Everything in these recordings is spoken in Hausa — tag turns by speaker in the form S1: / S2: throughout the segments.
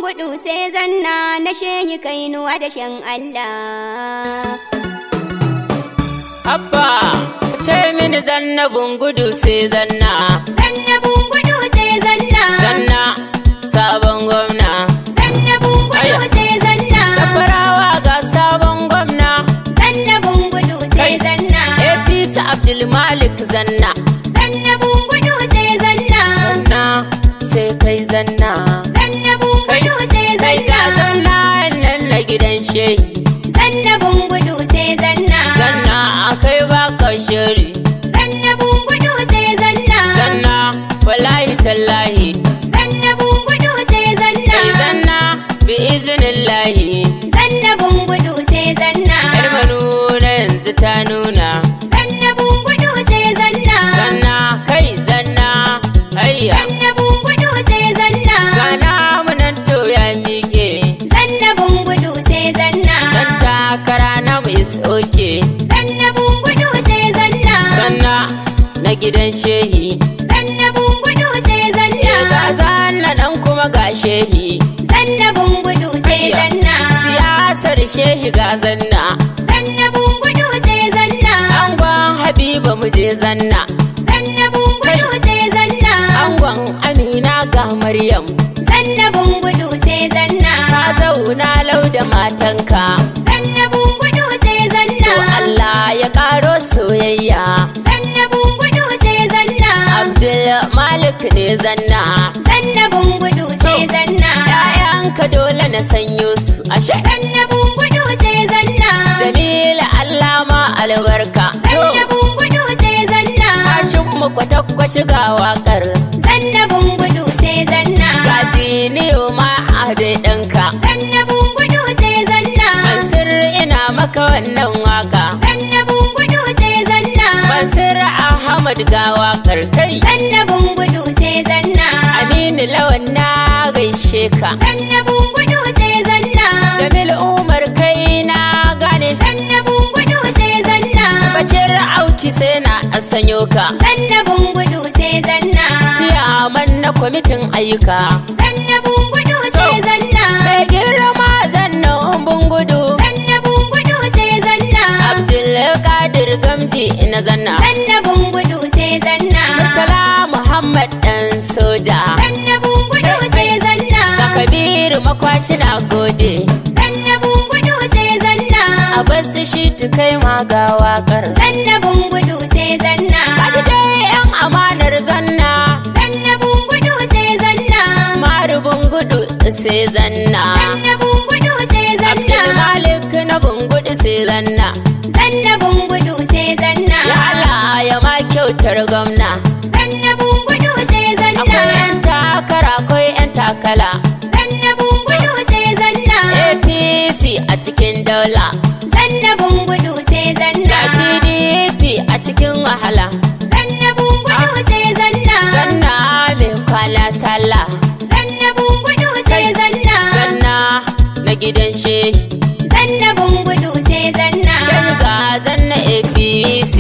S1: bungudu sai zanna na shehi kainuwa da shan Allah.
S2: Abba, ce mini zanna bungudu sai zanna.
S1: Zanna bungudu sai zanna.
S2: Zanna, sabon gwamna.
S1: Zanna bungudu sai zanna.
S2: Safarawa ga sabon gwamna.
S1: Zanna bungudu sai zanna.
S2: APC Abdulmalik zanna.
S1: Zanna bungudu sai zanna.
S2: Zanna, sai kai zanna.
S1: Zanna bungudu sai zanna.
S2: Kai ga zanna nan na gidan shehi.
S1: Zanna bungudu sai zanna.
S2: Zanna akai baka shiri.
S1: Zanna bungudu sai zanna.
S2: Zanna, wallahi tallahi.
S1: Zanna bungudu sai zanna.
S2: Kai zanna, bi iznillahi.
S1: Zanna bungudu sai zanna.
S2: Yar manuna yanzu ta nuna.
S1: Zanna bungudu sai zanna.
S2: Zanna, kai zanna, hayya.
S1: Zanna bungudu sai zanna.
S2: Gana munan to ya miƙe.
S1: Zanna bungudu sai zanna.
S2: Dan takara na mu is okay.
S1: Zanna bungudu sai zanna.
S2: Zanna, na gidan shehi.
S1: Zanna bungudu sai zanna.
S2: Ga zanna nan kuma ga shehi.
S1: Zanna bungudu sai zanna.
S2: Siyasar shehi ga zanna.
S1: Zanna bungudu sai zanna.
S2: Angon Habiba mu je zanna.
S1: Zanna bungudu sai zanna.
S2: Angon Amina ga Maryam.
S1: Zanna bungudu sai zanna.
S2: Ka zauna lau da matanka.
S1: Zanna bungudu sai zanna.
S2: To Allah ya karo soyayya.
S1: Zanna bungudu sai zanna.
S2: Abdul Malik ne zanna.
S1: Zanna bungudu sai zanna.
S2: Ƴaƴanka dole na sanyo su. Ashe
S1: Zanna bungudu sai zanna.
S2: Jamila Allah ma albarka.
S1: Zanna bungudu sai zanna.
S2: Kashin mu kwatakwashi ga wakar.
S1: Zanna bungudu sai zanna.
S2: Gaji ne ma a dai ɗanka.
S1: Zanna bungudu sai zanna.
S2: Mansur ina maka wannan waka.
S1: Zanna bungudu sai zanna.
S2: Mansur Ahmad ga wakar kai.
S1: Zanna bungudu sai zanna.
S2: Aminu Lawan na gaishe ka.
S1: Zanna bungudu sai zanna.
S2: Jamil Umar kai na gane.
S1: Zanna bungudu sai zanna.
S2: Bashir Auci sai na sanyo ka.
S1: Zanna bungudu sai zanna.
S2: Ciyaman na kwamitin ayyuka.
S1: Zanna bungudu sai zanna.
S2: Mai girma zanna bungudu.
S1: Zanna bungudu sai zanna.
S2: Abdulkadir Gamji na zanna.
S1: Zanna bungudu sai zanna.
S2: Murtala Muhammad dan soja.
S1: Zanna bungudu sai zanna.
S2: Ga Kabiru makwashi na gode.
S1: Zanna bungudu sai zanna.
S2: A basu shi kai ma ga wakar.
S1: Zanna bungudu sai zanna.
S2: Kaji dai yan amanar zanna.
S1: Zanna bungudu sai zanna.
S2: Maru bungudu sai zanna.
S1: Zanna bungudu sai zanna.
S2: Abdulmalik na bungudu sai zanna.
S1: Zanna bungudu sai zanna.
S2: Ya Allah ya ma kyautar gwamna.
S1: Zanna bungudu sai zanna.
S2: Akwai yan takara akwai yan takala.
S1: Zanna bungudu sai zanna.
S2: APC a cikin daula.
S1: Zanna bungudu sai zanna.
S2: Ga PDP a cikin wahala.
S1: Zanna bungudu sai zanna.
S2: Zanna mai kwana sallah.
S1: Zanna bungudu sai zanna.
S2: Zanna na gidan shehi.
S1: Zanna bungudu sai zanna.
S2: Shehi ga zanna APC.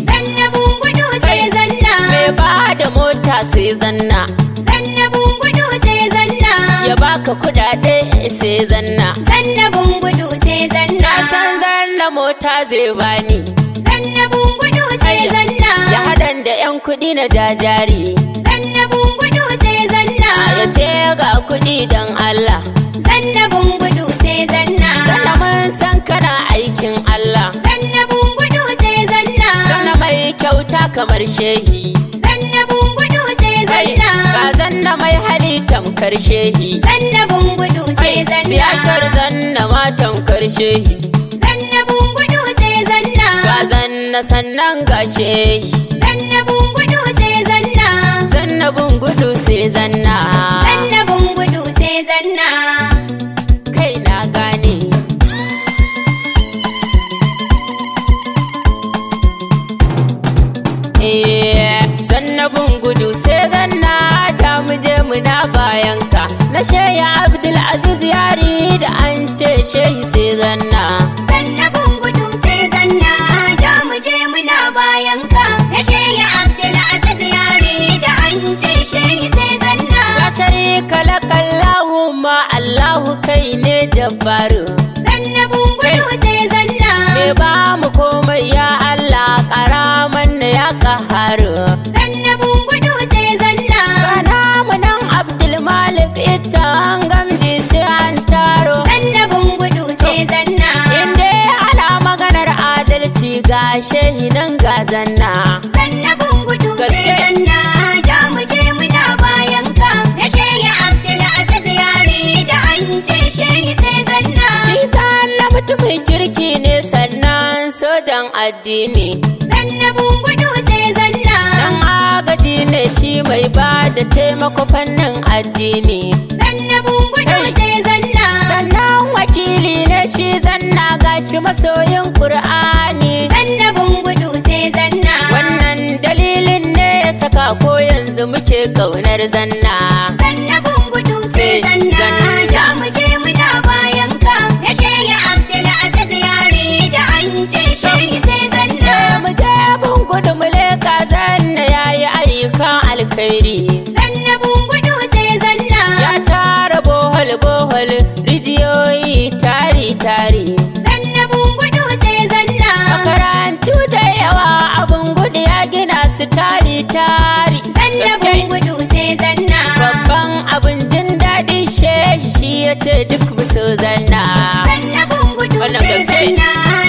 S1: Zanna bungudu sai zanna.
S2: Mai ba da mota sai zanna.
S1: Zanna bungudu sai zanna.
S2: Ya baka kudade sai zanna.
S1: Zanna bungudu sai zanna.
S2: Na san zanna mota zai bani.
S1: Zanna bungudu sai zanna.
S2: Ya hadan da yan kudi na jajari.
S1: Zanna bungudu sai zanna.
S2: Ya ce ga kudi dan Allah.
S1: Zanna bungudu sai zanna.
S2: Zanna mun san kana aikin Allah.
S1: Zanna bungudu sai zanna.
S2: Zanna mai kyauta kamar shehi.
S1: Zanna bungudu sai zanna.
S2: Ga zanna mai hali tamkar shehi.
S1: Zanna bungudu sai zanna.
S2: Siyasar zanna ma tamkar shehi.
S1: Zanna bungudu sai zanna.
S2: Ga zanna sannan ga shehi.
S1: Zanna bungudu sai zanna.
S2: Zanna bungudu sai zanna.
S1: Zanna bungudu sai zanna.
S2: Kai na gane. Zanna bungudu sai zanna. Ta muje muna bayanka. Na shehi Abdul Aziz Yari da an ce shehi sai zanna.
S1: Zanna bungudu sai zanna. Da mu je muna bayanka. Na shehi Abdul Aziz Yari da an ce shehi sai zanna.
S2: La sharika laka Allahumma Allah. jabbaru.
S1: Zannabin gudu sai zanna.
S2: Me ba mu komai ya Allah karaman na ya kaharu.
S1: Zannabin gudu sai zanna.
S2: Kana mu nan Abdul Malik iccen gamji sai an taro.
S1: Zannabin gudu sai zanna.
S2: Inde ana maganar adalci ga shehi nan ga zanna.
S1: Zannabin gudu sai zanna. Da mu je muna bayan ka. Na shehi Abdul Aziz Yari da an ce shehi sai zanna.
S2: Shi sanna mutumin kirki ne sannan sojan addini.
S1: Zannabin gudu sai zanna.
S2: Dan agaji ne shi mai ba da taimako fannin addini.
S1: Zannabin gudu sai zanna.
S2: Sannan wakili ne shi zanna gashi masoyin Kur'ani.
S1: Zannabin gudu sai zanna.
S2: Wannan dalilin ne ya saka ko yanzu muke ƙaunar zanna.
S1: Zannabin gudu sai zanna. Da mu je muna bayan ka. Na shehi Abdul Aziz Yari da an ce shehi sai zanna.
S2: Mu je mun gudu mu leka zanna yayi ayyukan alkhairi.
S1: Zannabin gudu sai zanna.
S2: Ya tara bohol bohol rijiyoyi tari tari.
S1: Zannabin gudu sai zanna.
S2: Makarantu da yawa abun gudu ya gina su tari tari.
S1: Zannabin gudu sai zanna.
S2: Babban abun jin daɗi shehi shi ya ce duk muso zanna.
S1: Zannabin gudu
S2: Wannan
S1: sai
S2: gaske.
S1: zanna.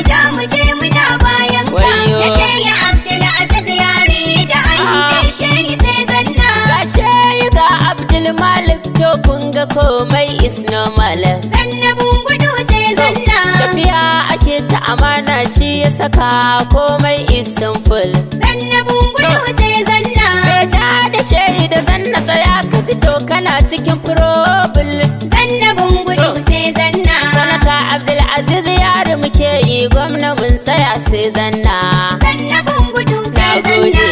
S1: Da mu je muna bayan ka.
S2: Wayyo.
S1: Na shehi Abdul Aziz Yari da an ce shehi sai zanna.
S2: Ga shehi ga Abdul Malik to kun ga komai is normal.
S1: Zannabin gudu sai zanna.
S2: Tafiya ake ta amana shi ya saka komai is simple.
S1: Zannabin gudu sai zanna.
S2: Beja da shehi da zanna tsaya ka ji to kana cikin problem.
S1: Zannabin gudu sai zanna.
S2: Sanata Abdul Aziz Yari muke yi gwamna mun tsaya sai zanna.
S1: Zannabin gudu sai zanna.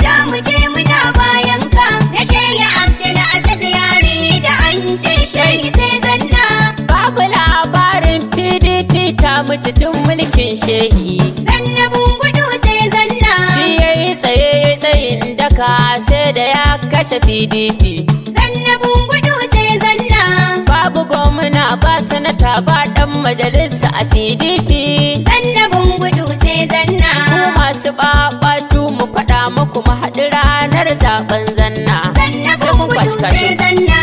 S1: Da mu je muna bayan ka. Na shehi Abdul Aziz Yari da an ce shehi sai zanna.
S2: Babu labarin PDP ta mutu tun mulkin shehi.
S1: Zannabin gudu sai zanna.
S2: Shi yayi tsaye tsayin daka sai da ya kashe PDP.
S1: Zannabin gudu sai zanna.
S2: Babu gwamna ba sanata ba dan majalisa a PDP.
S1: Zannabin gudu sai zanna.
S2: Ku masu babatu mu faɗa muku mu haɗu ranar zaben zanna. Sai
S1: Zannabin
S2: kun kwashi
S1: gudu
S2: kashi.
S1: sai zanna.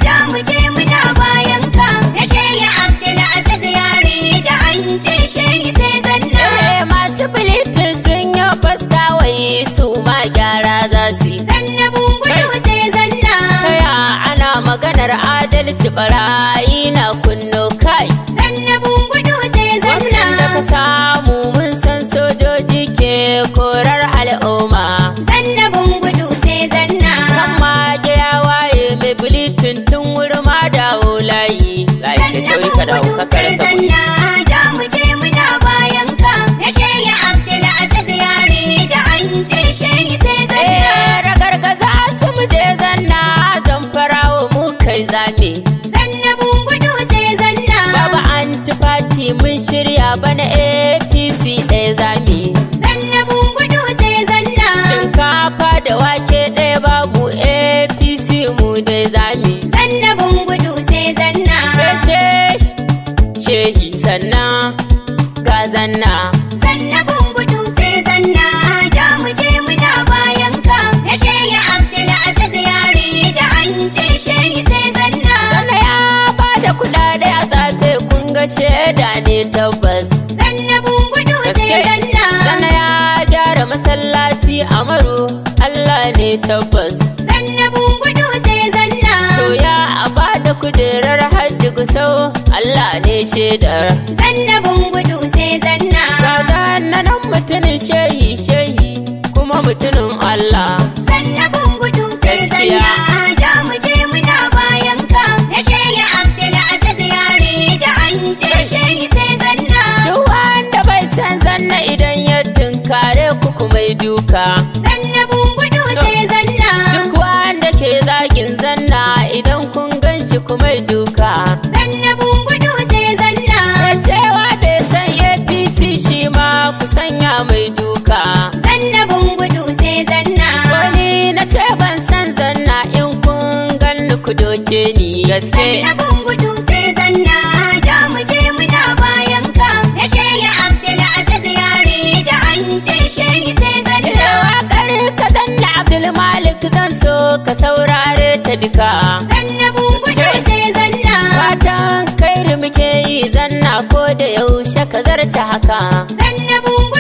S1: Da mu je muna bayan ka. Na shehi Abdul Aziz Yari da an ce shehi sai zanna.
S2: Masu bilitin sun yi fasta wai su ma gyara za su yi.
S1: Zannabin gudu sai zanna.
S2: Taya ana maganar adalci barayi na kunno kai.
S1: Zannabin gudu sai zanna.
S2: Gwamnan da ka samu mun san sojoji ke korar al'umma.
S1: Zannabin gudu sai zanna.
S2: Kan mage ya waye mai bilitin tun wuri ma dawo layi. Layi kai sauri ka dawo ka
S1: sai
S2: karasa
S1: zanna. Da mu je muna bayan ka. Na shehi Abdul Aziz Yari da an ce shehi sai zanna.
S2: ragargaza su mu je zanna zan farawo mu kai zame.
S1: Zannabin gudu sai zanna.
S2: Baba antifati mun shirya bana APC ɗaya zami.
S1: Zannabin gudu sai zanna.
S2: Shinkafa da wake ɗaya babu APC mu dai zami.
S1: Zannabin gudu sai zanna.
S2: Sai shehi sannan ga zanna.
S1: Zannabin gudu sai zanna. Da mu je muna bayan ka. Na shehi Abdul Aziz Yari da an ce shehi sai zanna.
S2: Zanna ya ba da kuɗaɗe a safe kun ga shaida ne tabbas.
S1: Zannabin gudu sai zanna.
S2: Zanna ya gyara masallaci a Maru Allah ne tabbas.
S1: Zannabin gudu sai zanna.
S2: To ya a ba da kujerar hajji Gusau Allah ne shaidar.
S1: Zannabin gudu sai zanna.
S2: Ga zanna nan mutumin shehi kuma mutumin Allah.
S1: Zannabin gudu sai
S2: Gaskiya.
S1: zanna. Da mu je muna bayan ka. Na shehi Abdul Aziz Yari da an ce shehi sai zanna.
S2: Duk wanda bai san zanna idan ya tunkare ku kuma yi duka.
S1: Zannabin gudu sai zanna.
S2: Duk wanda ke zagin zanna idan kun gan shi kuma yi duka.
S1: Zannabin gudu sai zanna.
S2: Mai cewa bai san APC shi ma ku sanya mai duka.
S1: Zannabin gudu sai zanna.
S2: Wani na ce ban san zanna in kun gan ku doke ni gaske.
S1: Zannabin gudu sai zanna. Da mu je muna bayan ka. Na shehi Abdulaziz Yari da an ce shehi sai zanna.
S2: Da waƙar ka zanna Abdulmalik zan so ka saurare ta duka.
S1: Zanna bungudu sai zanna.
S2: Fatan kairi muke yi zanna ko da yaushe ka zarta haka.
S1: Zanna bungudu